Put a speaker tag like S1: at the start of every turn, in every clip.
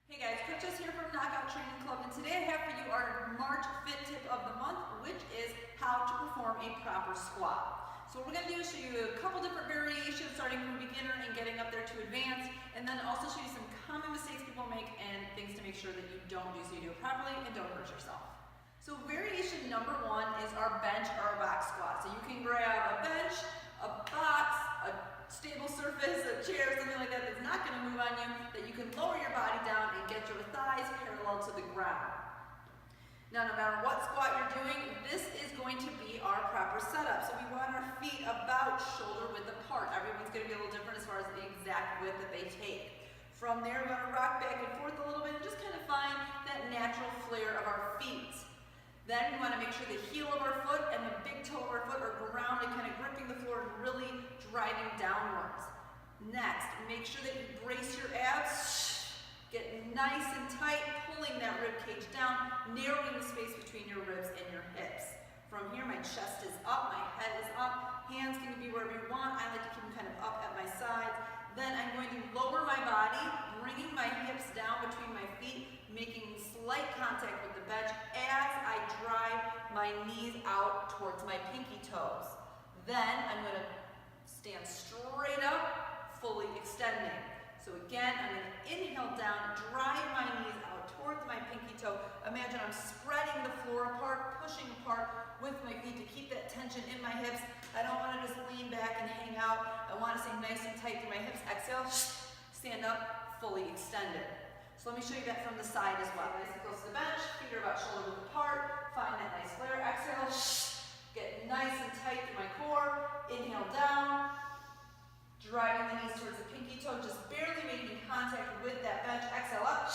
S1: Hey guys, Coach Jess here from Knockout Training Club, and today I have for you our March Fit Tip of the month, which is how to perform a proper squat. So what we're going to do is show you a couple different variations, starting from beginner and getting up there to advanced, and then also show you some common mistakes people make and things to make sure that you don't do so you do it properly and don't hurt yourself. So variation number one is our bench or box squat. So you can grab a bench, a box, a stable surface, a chair, something like that that's not going to move on you, that you can lower your body down and get your thighs parallel to the ground. Now, no matter what squat you're doing, this is going to be our proper setup. So we want our feet about shoulder width apart. Everyone's going to be a little different as far as the exact width that they take. From there, we're going to rock back and forth a little bit and just kind of find that natural flare of our feet. Then we want to make sure the heel of our foot and the big toe of our foot are grounded, kind of gripping the floor and really driving downwards. Next, make sure that you brace your abs, get nice and tight, pulling that rib cage down, narrowing the space between your ribs and your hips. From here, my chest is up, my head is up, hands can be wherever you want. I like to keep them kind of up at my sides. Then I'm going to lower my body, bringing my hips down between my feet, making slight contact with the bench as I drive my knees out towards my pinky toes. Then I'm going to stand straight up, fully extending. So again, I'm going to inhale down, drive my knees out towards my pinky toe. Imagine I'm spreading the floor apart, pushing apart with my feet to keep that tension in my hips. I don't want to just lean back and hang out. I want to stay nice and tight through my hips. Exhale, stand up, fully extended. So let me show you that from the side as well. Nice and close to the bench, feet are about shoulder width apart. Find that nice flare. Exhale, get nice and tight through my core. Inhale down, driving the knees towards the pinky toe, just barely making contact with that bench. Exhale up,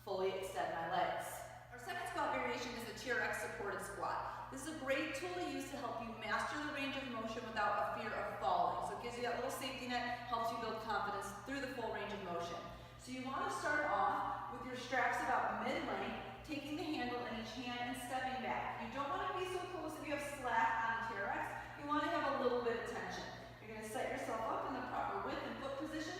S1: fully extend my legs. Our second squat variation is the TRX supported squat. This is a great tool to use to help you master the range of motion without a fear of falling. So it gives you that little safety net, helps you build confidence through the full range of motion. So you want to start off with your straps about mid-length, taking the handle in each hand and stepping back. You don't want to be so close if you have slack on the TRX. You want to have a little bit of tension. You're going to set yourself up in the proper width and foot position.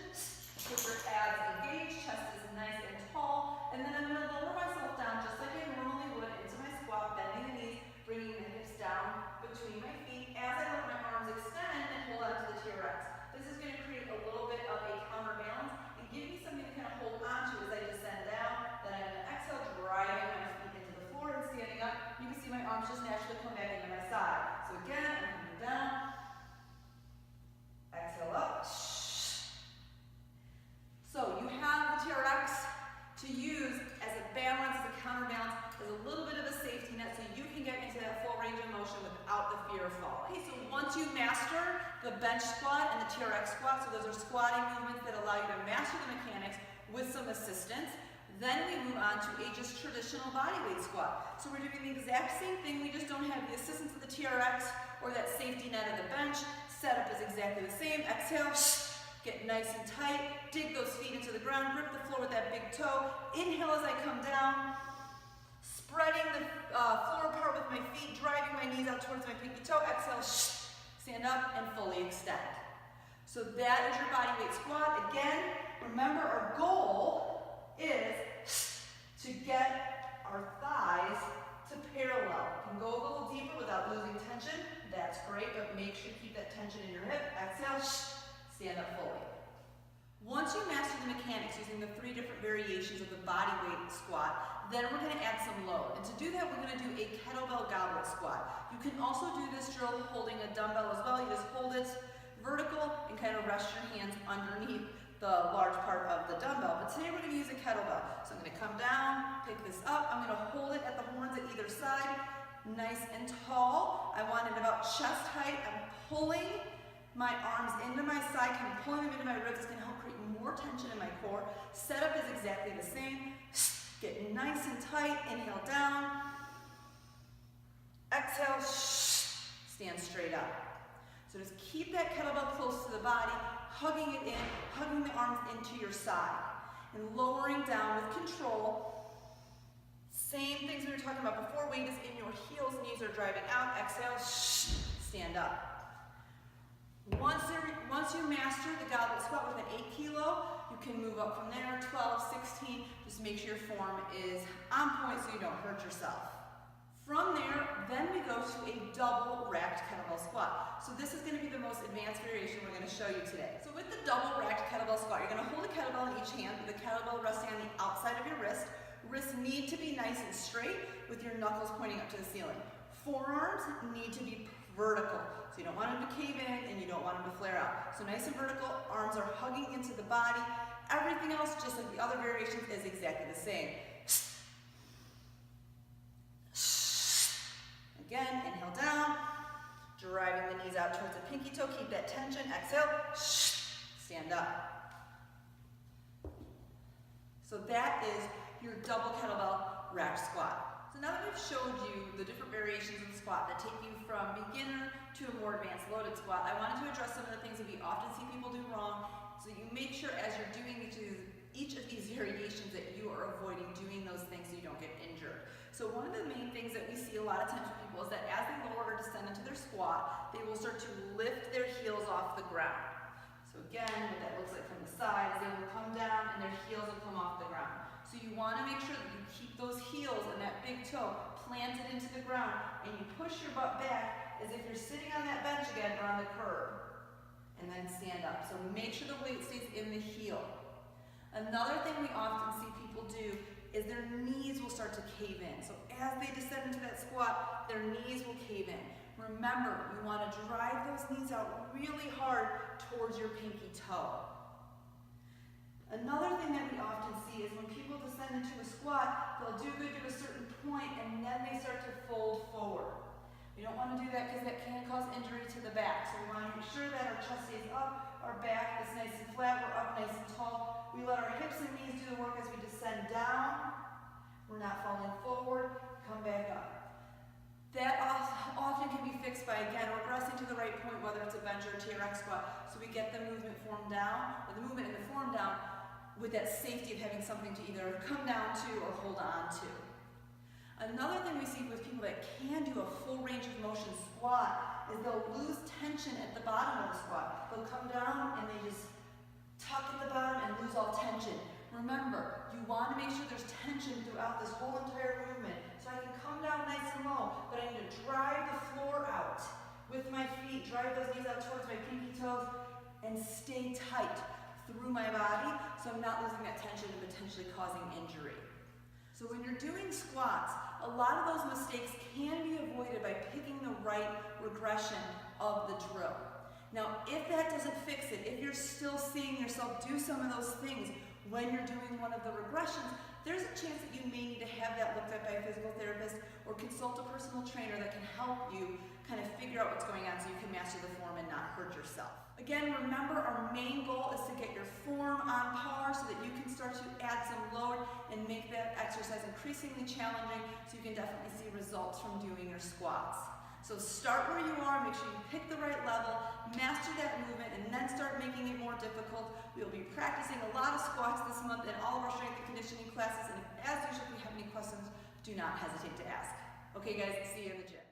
S1: With your abs engaged, chest is nice and tall. And then I'm going to lower myself down just like I normally would into my squat, bending the knees, bringing the hips down between my feet as I let my arms extend and hold on to the TRX. This is going to create a little bit of a counterbalance and give me something to kind of hold on to as I descend down. Then I'm going to exhale, driving my feet into the floor and standing up. You can see my arms just naturally come back into my side. So again, I'm coming down. Exhale up. So you have the TRX to use as a balance, as a counterbalance, as a little bit of a safety net so you can get into that full range of motion without the fear of falling. Okay, so once you master the bench squat and the TRX squat, so those are squatting movements that allow you to master the mechanics with some assistance, then we move on to a just traditional bodyweight squat. So we're doing the exact same thing, we just don't have the assistance of the TRX or that safety net of the bench. Setup is exactly the same. Exhale, get nice and tight, dig those feet into the ground, grip the floor with that big toe. Inhale as I come down, spreading the floor apart with my feet, driving my knees out towards my pinky toe. Exhale, stand up and fully extend. So that is your bodyweight squat. Again, remember our goal is to get our thighs to parallel. You can go a little deeper without losing tension. That's great, but make sure you keep that tension in your hip. Exhale, stand up fully. Once you master the mechanics using the 3 different variations of the bodyweight squat, then we're going to add some load. And to do that, we're going to do a kettlebell goblet squat. You can also do this drill holding a dumbbell as well. You just hold it vertical and kind of rest your hands underneath the large part of the dumbbell. But today we're going to use a kettlebell. So I'm going to come down, pick this up. I'm going to hold it at the horns at either side, nice and tall. I want it about chest height. I'm pulling my arms into my side, kind of pulling them into my ribs. It's going to help create more tension in my core. Setup is exactly the same. Get nice and tight. Inhale down. Exhale. Stand straight up. So just keep that kettlebell close to the body, hugging it in, hugging the arms into your side, and lowering down with control. Same things we were talking about before. Weight is in your heels, knees are driving out. Exhale, stand up. Once you you master the goblet squat with an 8 kilo, you can move up from there, 12, 16, just make sure your form is on point so you don't hurt yourself. From there, then we go to a double racked kettlebell squat. So this is going to be the most advanced variation we're going to show you today. So with the double racked kettlebell squat, you're going to hold a kettlebell in each hand with the kettlebell resting on the outside of your wrist. Wrists need to be nice and straight with your knuckles pointing up to the ceiling. Forearms need to be vertical. So you don't want them to cave in and you don't want them to flare out. So nice and vertical, arms are hugging into the body. Everything else, just like the other variations, is exactly the same. Again, inhale down, driving the knees out towards the pinky toe. Keep that tension. Exhale, stand up. So that is your double kettlebell racked squat. So now that we've showed you the different variations of the squat that take you from beginner to a more advanced loaded squat, I wanted to address some of the things that we often see people do wrong, so you make sure as you're doing each of these variations that you are avoiding doing those things so you don't get injured. So one of the main things that we see a lot of times with people is that as they lower or descend into their squat, they will start to lift their heels off the ground. So again, what that looks like from the side is they will come down and their heels will come off the ground. So you want to make sure that you keep those heels and that big toe planted into the ground and you push your butt back as if you're sitting on that bench again or on the curb. And then stand up. So make sure the weight stays in the heel. Another thing we often see people do is their knees will start to cave in. So as they descend into that squat, their knees will cave in. Remember, you want to drive those knees out really hard towards your pinky toe. Another thing that we often see is when people descend into a squat, they'll do good to a certain point and then they start to fold forward. We don't want to do that because that can cause injury to the back. So we want to make sure that our chest stays up, our back is nice and flat, we're up nice and tall. We let our hips and knees do the work as we descend down. We're not falling forward, come back up. That often can be fixed by, again, regressing to the right point, whether it's a bench or a TRX squat, so we get the movement form down, or the movement and the form down, with that safety of having something to either come down to or hold on to. Another thing we see with people that can do a full range of motion squat is they'll lose tension at the bottom of the squat. They'll come down and they just tuck at the bottom and lose all tension. Remember, you want to make sure there's tension throughout this whole entire movement. So I can come down nice and low, but I need to drive the floor out with my feet, drive those knees out towards my pinky toes, and stay tight through my body so I'm not losing that tension and potentially causing injury. So when you're doing squats, a lot of those mistakes can be avoided by picking the right regression of the drill. Now, if that doesn't fix it, if you're still seeing yourself do some of those things when you're doing one of the regressions, there's a chance that you may need to have that looked at by a physical therapist or consult a personal trainer that can help you kind of figure out what's going on so you can master the form and not hurt yourself. Again, remember, our main goal is to get your form on par so that you can start to add some load and make that exercise increasingly challenging so you can definitely see results from doing your squats. So start where you are, make sure you pick the right level, master that movement, and then start making it more difficult. We will be practicing a lot of squats this month in all of our strength and conditioning classes, and as usual, if you have any questions, do not hesitate to ask. Okay guys, see you in the gym.